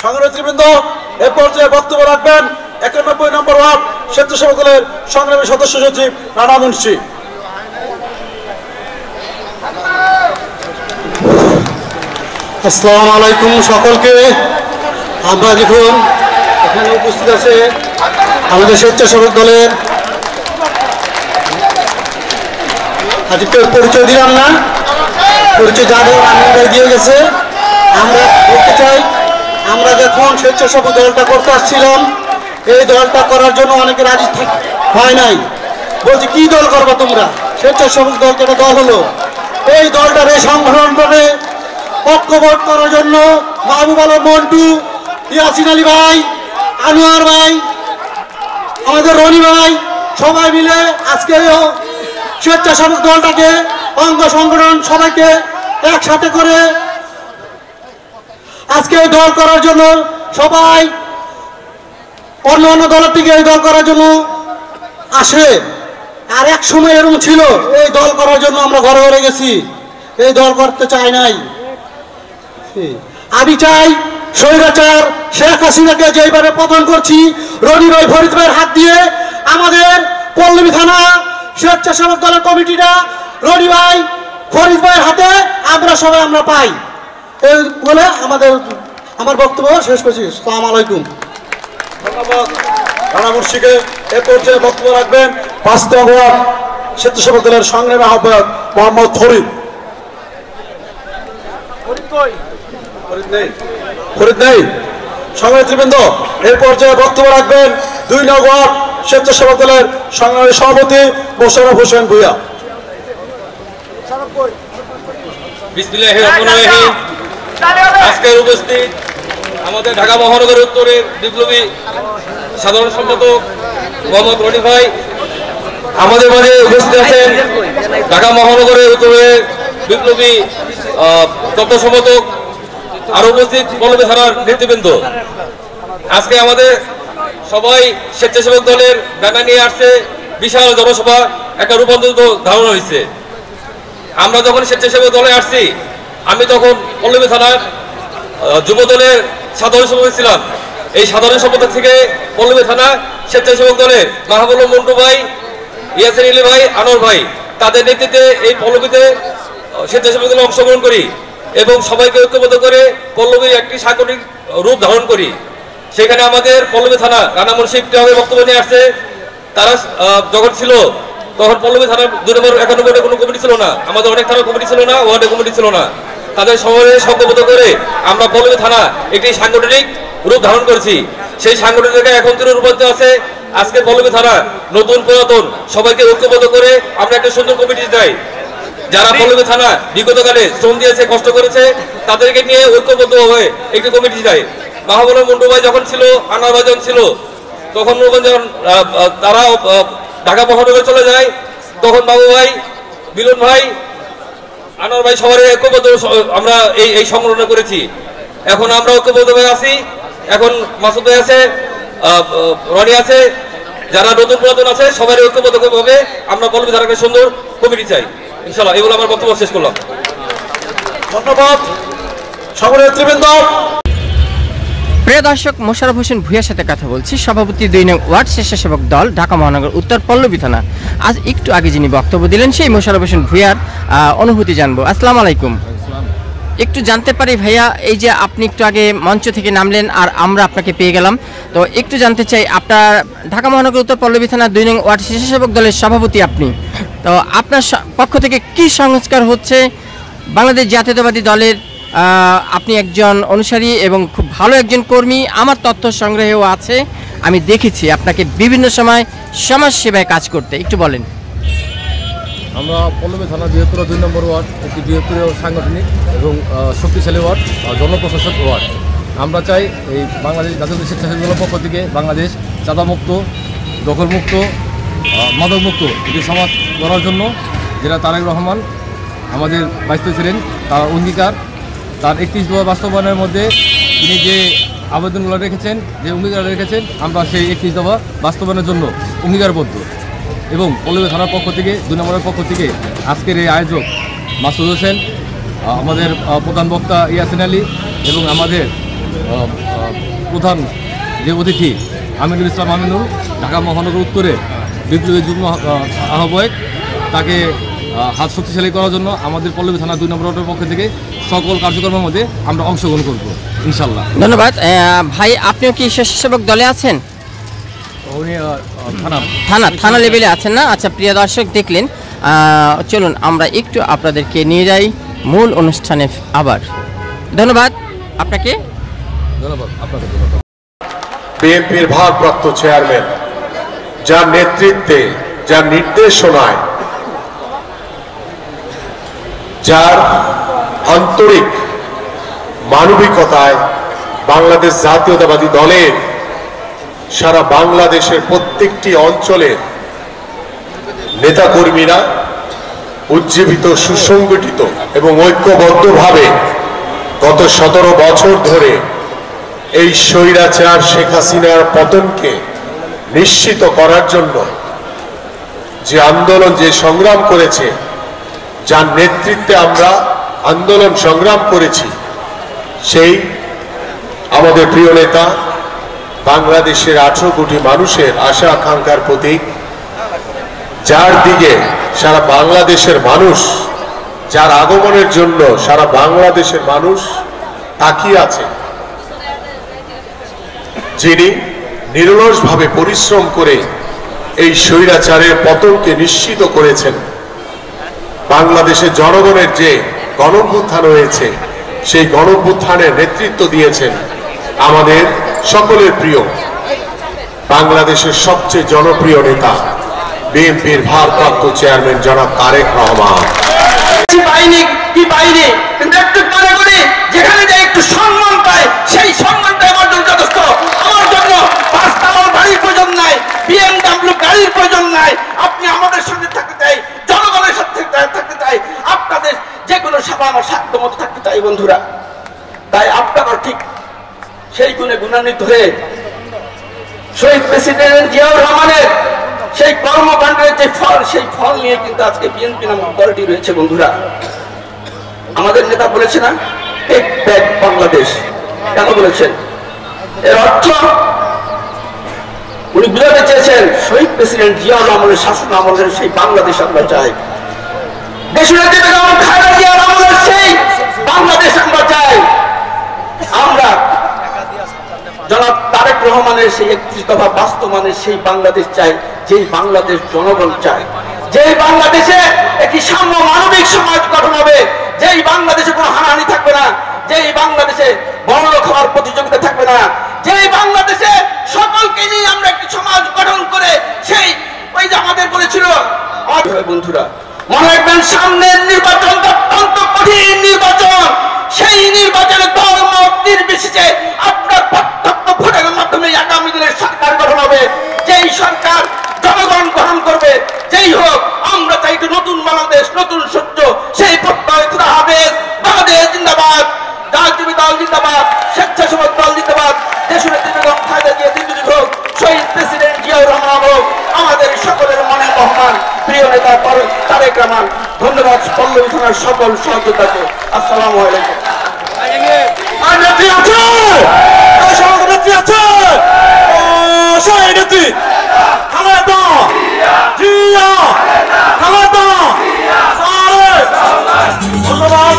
সংগ্রামীবৃন্দ, এ পর্যায়ে বক্তব্য রাখবেন 91 নম্বর ওয়ার্ড স্বেচ্ছাসেবক দলের সংগ্রামী সদস্য সচিব রানা মুন্সি। আসসালামু আলাইকুম সকলকে। আমরা দেখুন এখানে উপস্থিত আছে আমাদের স্বেচ্ছাসেবক দলের, আজকে পরিচয় দিলাম না, পরিচয় যাদের আনন্দ দিয়ে গেছে। আমরা বলতে চাই, আমরা যখন স্বেচ্ছাসেবক দলটা করতে আসছিলাম, এই দলটা করার জন্য অনেকে রাজি হয় নাই। বলছি কি দল করবো তোমরা? স্বেচ্ছাসেবক দল যেটা দল হলো, এই দলটার এই সংগঠনটাকে ঐক্যবদ্ধ করার জন্য মাহবুব আলম মন্টু, ইয়াসিন আলী ভাই, আনোয়ার ভাই, আমাদের রনি ভাই সবাই মিলে আজকে স্বেচ্ছাসেবক দলটাকে অঙ্গ সংগঠন সবাইকে একসাথে করে আজকে এই দল করার জন্য সবাই অন্য অন্য দলের থেকে এই দল করার জন্য আসে। আর এক সময় এরকম ছিল, এই দল করার জন্য আমরা ঘরে ঘরে গেছি, এই দল করতে চাই নাই। আমি চাই স্বৈরাচার শেখ হাসিনাকে যেভাবে পতন করছি, রনি ভাই ফরিদ ভাইয়ের হাত দিয়ে আমাদের পল্লবী থানা স্বেচ্ছাসেবক দলের কমিটিটা রনি ভাই ফরিদ ভাইয়ের হাতে আমরা সবাই আমরা পাই। এই বলে আমার বক্তব্য শেষ করছি। আসসালামু আলাইকুম। ধন্যবাদ রানা মুন্সিকে। এ পর্যায়ে বক্তব্য রাখবেন 5 নং ওয়ার্ড স্বেচ্ছাসেবক দলের সংগ্রামী আহ্বায়ক মোহাম্মদ ফরিদ। ফরিদ নেই। সংগ্রামীবৃন্দ, এর পর্যায়ে বক্তব্য রাখবেন 2 নং ওয়ার্ড স্বেচ্ছাসেবক দলের সংগ্রামী সভাপতি মোশাররফ হোসেন ভূঁইয়া। বিসমিল্লাহির রহমানির রহিম। আজকের উপস্থিত আমাদের ঢাকা মহানগর উত্তরের বিপ্লবী সাধারণ সম্পাদক মোহাম্মদ রনি ভাই, আমাদের মাঝে উপস্থিত আছেন ঢাকা মহানগরের উত্তরের বিপ্লবী তথ্য সম্পাদক, আর উপস্থিত পল্লবী থানার নেতৃবৃন্দ। আজকে আমাদের সবাই স্বেচ্ছাসেবক দলের ব্যানার নিয়ে আসছে, বিশাল জনসভা একটা রূপান্তরিত ধারণা হয়েছে। আমরা যখন স্বেচ্ছাসেবক দলে আসছি, আমি তখন পল্লবী থানার যুব দলের সাধারণ সম্পাদক ছিলাম। এই সাধারণ সম্পাদক থেকে পল্লবী থানা স্বেচ্ছাসেবক দলের মাহবুব আলম মন্টু ভাই, ইয়াসিন আলী ভাই, আনোয়ার ভাই, তাদের নেতৃত্বে এই পল্লবীতে স্বেচ্ছাসেবক দলে অংশগ্রহণ করি এবং সবাইকে ঐক্যবদ্ধ করে পল্লবীর একটি সাংগঠনিক রূপ ধারণ করি। সেখানে আমাদের পল্লবী থানা রানা মুন্সি বক্তব্য নিয়ে আসছে। তারা যখন ছিল তখন পল্লবী থানার 2 নম্বর 1 নম্বরে কোনো কমিটি ছিল না, আমাদের অনেক থানার কমিটি ছিল না, ওয়ার্ডে কমিটি ছিল না। তাদের শহরে সংঘবদ্ধ করে আমরা পল্লবী থানা একটি সাংগঠনিক রূপ ধারণ করেছি। সেই সাংগঠনিক এখন রূপান্তরিত আছে। আজকে পল্লবী থানা নতুন পুরাতন সবাইকে ঐক্যবদ্ধ করে আমরা একটা সুন্দর কমিটি চাই। যারা পল্লবী থানা বিগতকালে শ্রম দিয়েছে, কষ্ট করেছে, তাদেরকে নিয়ে ঐক্যবদ্ধ হয়ে একটি কমিটি চাই। মাহবুব আলম মন্টু ভাই যখন ছিল, আনোয়ার ভাই যখন ছিল, তখন যখন তারা ঢাকা মহানগরে চলে যায়, তখন বাবু ভাই, মিলন ভাই, আনোয়ার ভাই সবাই ঐক্যবদ্ধ আমরা এই সংগঠন করেছি। এখন আমরা ঐক্যবদ্ধ হয়ে আছি। এখন মাসুদ ভাই আছে, রনি আছে, যারা নতুন পুরাতন আছে, সবাই ঐক্যবদ্ধ ভাবে আমরা পল্লবী ধারাকে সুন্দর কমিটি চাই ইনশাআল্লাহ। এগুলো আমার বক্তব্য শেষ করলাম। ধন্যবাদ সংগ্রামীবৃন্দ। প্রিয় দর্শক, মোশাররফ হোসেন ভূঁইয়ার সাথে কথা বলছি, সভাপতি 2 নং ওয়ার্ড স্বেচ্ছাসেবক দল ঢাকা মহানগর উত্তর পল্লবী থানা। আজ একটু আগে যিনি বক্তব্য দিলেন সেই মোশাররফ হোসেন ভূঁইয়ার অনুভূতি জানবো। আসসালামু আলাইকুম। একটু জানতে পারি ভাইয়া, এই যে আপনি একটু আগে মঞ্চ থেকে নামলেন আর আমরা আপনাকে পেয়ে গেলাম, তো একটু জানতে চাই, আপনার ঢাকা মহানগর উত্তর পল্লবী থানা 2 নং ওয়ার্ড স্বেচ্ছাসেবক দলের সভাপতি আপনি, তো আপনার পক্ষ থেকে কি সংস্কার হচ্ছে বাংলাদেশ জাতীয়তাবাদী দলের? আপনি একজন অনুসারী এবং খুব ভালো একজন কর্মী, আমার তথ্য সংগ্রহেও আছে, আমি দেখেছি আপনাকে বিভিন্ন সময় সমাজ সেবায় কাজ করতে। একটু বলেন। আমরা পল্লবী থানা বৃহত্তর 2 নম্বর ওয়ার্ড, একটি বৃহত্তর সাংগঠনিক এবং শক্তিশালী ওয়ার্ড, জনপ্রশাসক ওয়ার্ড। আমরা চাই এই বাংলাদেশ জাতীয় স্বেচ্ছাসেবক দলের পক্ষ থেকে বাংলাদেশ চাঁদামুক্ত, দখলমুক্ত, মাদকমুক্ত একটি সমাজ গড়ার জন্য, যেটা তারেক রহমান আমাদের ভাইস প্রেসিডেন্ট, তার অঙ্গীকার, তার 31 দফা বাস্তবায়নের মধ্যে তিনি যে আবেদনগুলো রেখেছেন, যে অঙ্গীকার রেখেছেন, আমরা সেই 31 দফা বাস্তবায়নের জন্য অঙ্গীকারবদ্ধ। এবং পল্লবী থানার পক্ষ থেকে 2 নম্বরের পক্ষ থেকে আজকের এই আয়োজক মাসুদ হোসেন, আমাদের প্রধান বক্তা ইয়াসিন আলী এবং আমাদের প্রধান যে অতিথি আমিনুল ইসলাম আমিনুল, ঢাকা মহানগর উত্তরে বিপ্লবী যুগ্ম আহ্বায়ক, তাকে হাত শক্তিশালী করার জন্য আমাদের পল্লবী থানা 2 নম্বর ওয়ার্ডের পক্ষ থেকে সকল কার্যক্রমের মধ্যে আমরা অংশগ্রহণ করব ইনশাল্লাহ। ধন্যবাদ ভাই। আপনিও কি স্বেচ্ছাসেবক দলে আছেন? উনি থানা লেভেলে আছেন না? আচ্ছা, প্রিয় দর্শক দেখলেন, চলুন আমরা একটু আপনাদেরকে নিয়ে যাই মূল অনুষ্ঠানে আবার। ধন্যবাদ আপনাকে। ধন্যবাদ আপনাকে। ধন্যবাদ। বিএনপির ভারপ্রাপ্ত চেয়ারম্যান, যার নেতৃত্বে, যার নির্দেশনায়, যার আন্তরিক মানবিকতায় বাংলাদেশ জাতীয়তাবাদী দলের সারা বাংলাদেশের প্রত্যেকটি অঞ্চলের নেতাকর্মীরা উজ্জীবিত, সুসংগঠিত এবং ঐক্যবদ্ধভাবে গত 17 বছর ধরে এই স্বৈরাচার শেখ হাসিনার পতনকে নিশ্চিত করার জন্য যে আন্দোলন, যে সংগ্রাম করেছে, যার নেতৃত্বে আমরা আন্দোলন সংগ্রাম করেছি, সেই আমাদের প্রিয় নেতা, বাংলাদেশের 18 কোটি মানুষের আশা আকাঙ্ক্ষার প্রতীক, যার দিকে সারা বাংলাদেশের মানুষ, যার আগমনের জন্য সারা বাংলাদেশের মানুষ তাকিয়ে আছে, যিনি নিরলসভাবে পরিশ্রম করে এই স্বৈরাচারের পতনকে নিশ্চিত করেছেন। বাংলাদেশের জনগণের যে গণঅভ্যুত্থান হয়েছে, সেই গণঅভ্যুত্থানের নেতৃত্ব দিয়েছেন আমাদের সকলের প্রিয়, বাংলাদেশের সবচেয়ে জনপ্রিয় নেতা, বিএনপির ভারপ্রাপ্ত চেয়ারম্যান জনাব তারেক রহমান। কি পাইনি, কিন্তু একটু মনে করি যেখানে যে একটু সম্মান পায়, সেই সম্মানটা আমার জন্য যথেষ্ট। আমার জন্য 5 তলার বাড়ির প্রয়োজন নাই, BMW গাড়ির প্রয়োজন নাই। আপনি আমাদের সঙ্গে থাকতে চাই, জনগণের সাথে থাকতে চাই, আপনাদের যে কোনো সেবা আমার সাধ্য মতো থাকতে চাই বন্ধুরা। তাই আপনারা ঠিক সেই গুণে গুণান্বিত হয়ে শহীদ প্রেসিডেন্ট জিয়াউর রহমানের সেই কর্মকাণ্ডের যে ফল, সেই ফল নিয়ে কিন্তু আজকে বিএনপি নামক দলটি রয়েছে বন্ধুরা। আমাদের নেতা বলেছে না, টেক ব্যাক বাংলাদেশ, কেন বলেছেন? এর অর্থ উনি বুঝাতে চেয়েছেন শহীদ প্রেসিডেন্ট জিয়াউর রহমানের শাসন আমলের সেই বাংলাদেশ আমরা চাই, দেশনেত্রী বেগম খালেদা জিয়ার আমলের সেই বাংলাদেশ আমরা চাই। আমরা জনাব তারেক রহমানের সেই 31 দফা বাস্তবায়নের সেই বাংলাদেশ চাই, যেই বাংলাদেশ জনগণ চায়, যেই বাংলাদেশে একটি সাম্য মানবিক সমাজ গঠন হবে, যেই বাংলাদেশে কোনো হানাহানি থাকবে না, যেই বাংলাদেশে বড়লোক হওয়ার প্রতিযোগিতা থাকবে না, যেই বাংলাদেশে সকলকে নিয়ে আমরা একটি সমাজ গঠন করে সেই ওই যে আমাদের বলেছিল বন্ধুরা, মনে রাখবেন সামনের নির্বাচন অত্যন্ত কঠিন নির্বাচন। সেই নির্বাচনে দল মত নির্বিশেষে আপনার প্রত্যক্ষ ভোটের মাধ্যমে আগামী দিনের সরকার গঠন হবে, যেই সরকার জনগণ গ্রহণ করবে। যেই হোক, আমরা চাই নতুন বাংলাদেশ, নতুন সূর্য, সেই প্রত্যয় হবে। বাংলাদেশ জিন্দাবাদ, জাতীয় দল জিন্দাবাদ, স্বেচ্ছাসেবক দল জিন্দাবাদ, দেশনেত্রী বেগম খালেদা জিয়া জিন্দাবাদ হোক, শহীদ প্রেসিডেন্ট জিয়াউর রহমান হোক, আমাদের সকলের মনে মহান প্রিয় নেতা তারেক রহমান। ধন্যবাদ পল্লবী থানার সকল সহযোগিতাকে। আসসালামু আলাইকুম। ধন্যবাদ।